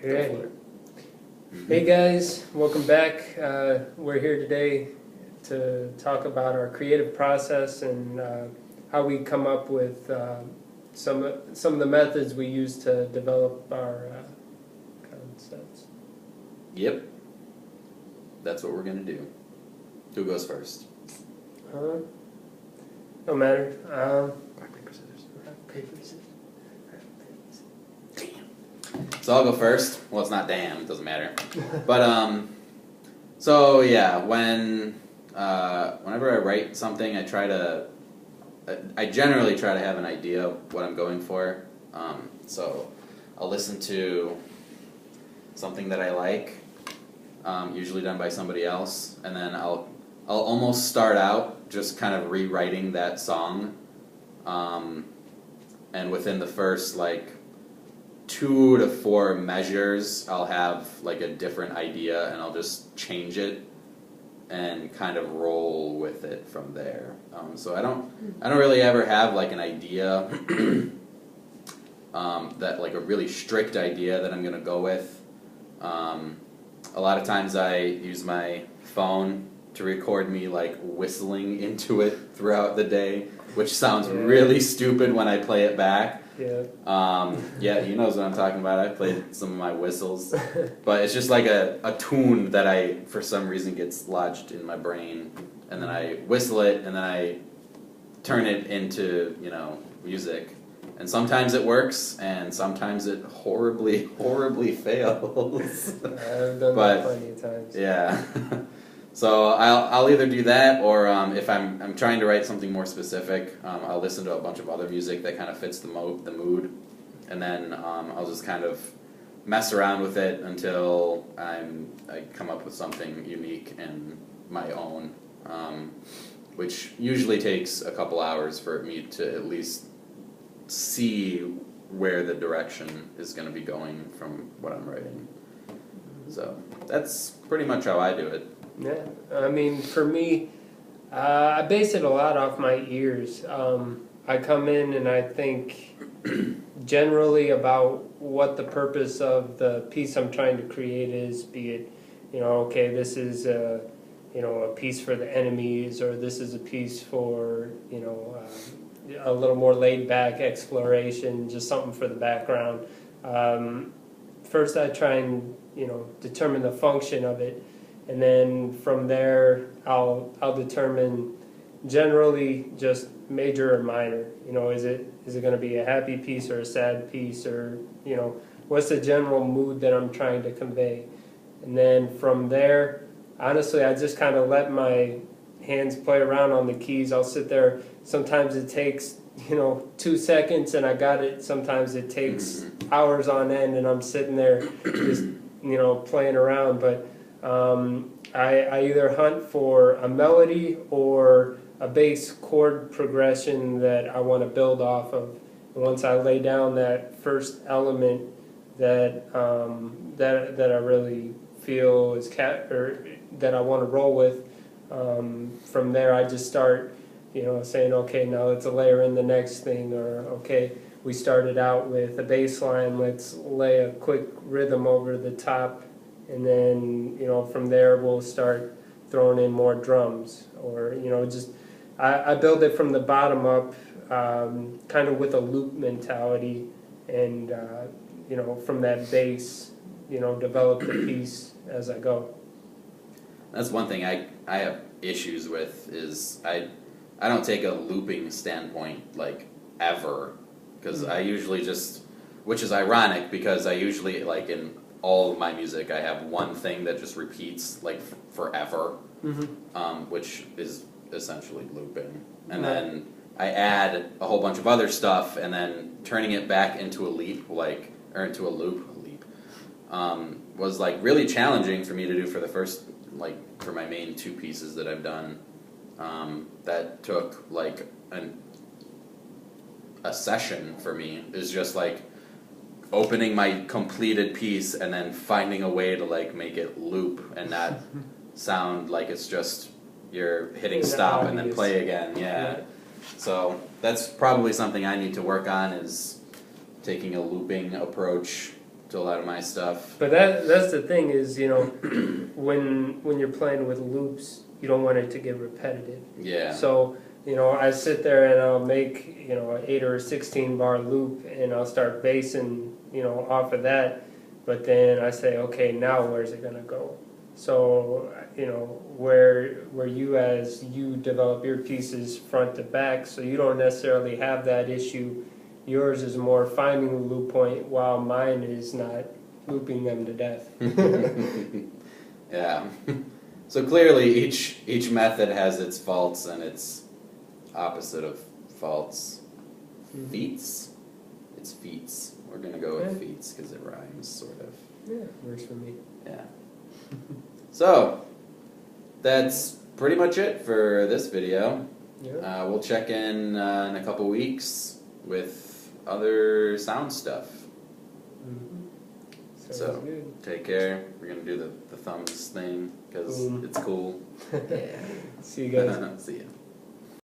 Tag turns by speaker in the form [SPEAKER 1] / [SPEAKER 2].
[SPEAKER 1] Alrighty. Hey guys, welcome back. We're here today to talk about our creative process and how we come up with some of the methods we use to develop our concepts.
[SPEAKER 2] Yep. That's what we're going to do. Who goes first?
[SPEAKER 1] No matter.
[SPEAKER 2] Rock, paper, scissors.
[SPEAKER 1] Rock, paper, scissors.
[SPEAKER 2] So I'll go first. Well, it's not damn. It doesn't matter. But, so yeah, whenever I write something, I generally try to have an idea of what I'm going for. So I'll listen to something that I like, usually done by somebody else, and then I'll almost start out just kind of rewriting that song, and within the first 2 to 4 measures, I'll have a different idea, and I'll just change it and kind of roll with it from there. So I don't really ever have an idea, that a really strict idea that I'm gonna go with. A lot of times I use my phone to record me whistling into it throughout the day, which sounds really stupid when I play it back. Yeah, he knows what I'm talking about. I played some of my whistles, but it's just a tune that for some reason gets lodged in my brain, and then I whistle it, and then I turn it into music. And sometimes it works, and sometimes it horribly, horribly fails.
[SPEAKER 1] I've done that plenty of times.
[SPEAKER 2] Yeah. So I'll either do that, or if I'm trying to write something more specific, I'll listen to a bunch of other music that kind of fits the mood, and then I'll just kind of mess around with it until I come up with something unique and my own, which usually takes a couple hours for me to at least see where the direction is going to be going from what I'm writing. So that's pretty much how I do it.
[SPEAKER 1] Yeah, I mean, for me, I base it a lot off my ears. I come in and I think generally about what the purpose of the piece I'm trying to create is, be it, okay, this is a piece for the enemies, or this is a piece for, a little more laid-back exploration, just something for the background. First I try and, determine the function of it. And then from there, I'll determine generally just major or minor. Is it going to be a happy piece or a sad piece, or what's the general mood that I'm trying to convey? And then from there, honestly, I just kind of let my hands play around on the keys. I'll sit there. Sometimes it takes 2 seconds and I got it. Sometimes it takes hours on end and I'm sitting there just playing around. But I either hunt for a melody or a bass chord progression that I want to build off of. And once I lay down that first element that I really feel is that I want to roll with, from there I just start saying, okay, now let's layer in the next thing, or okay, we started out with a bass line, let's lay a quick rhythm over the top. And then, from there we'll start throwing in more drums, or, just, I build it from the bottom up, kind of with a loop mentality, and, from that bass, develop the piece as I go.
[SPEAKER 2] That's one thing I have issues with, is I don't take a looping standpoint, ever, because I usually just, which is ironic, because I usually, in all of my music, I have one thing that just repeats forever, which is essentially looping, and then I add a whole bunch of other stuff, and then turning it back into a leap, or into a loop, was really challenging for me to do for the first, for my main 2 pieces that I've done. That took a session for me. Is just opening my completed piece and then finding a way to make it loop and not sound like it's just you're hitting stop and then play again. Yeah. So that's probably something I need to work on, is taking a looping approach to a lot of my stuff.
[SPEAKER 1] But that's the thing is, you know, when you're playing with loops, you don't want it to get repetitive.
[SPEAKER 2] Yeah.
[SPEAKER 1] So, you know, I sit there and I'll make, you know, an 8 or a 16 bar loop, and I'll start basing, you know, off of that. But then I say, okay, now where's it gonna go? So, you know, where you develop your pieces front to back, so you don't necessarily have that issue. Yours is more finding the loop point, while mine is not looping them to death.
[SPEAKER 2] Yeah. So clearly each method has its faults and its opposite of faults. Feats? It's feats. We're going to go with feats because it rhymes, sort of.
[SPEAKER 1] Yeah, works for me.
[SPEAKER 2] Yeah. So, that's pretty much it for this video.
[SPEAKER 1] Yeah.
[SPEAKER 2] We'll check in a couple weeks with other sound stuff. So,
[SPEAKER 1] good.
[SPEAKER 2] take care. We're going to do the thumbs thing because it's cool.
[SPEAKER 1] See you guys.
[SPEAKER 2] See ya.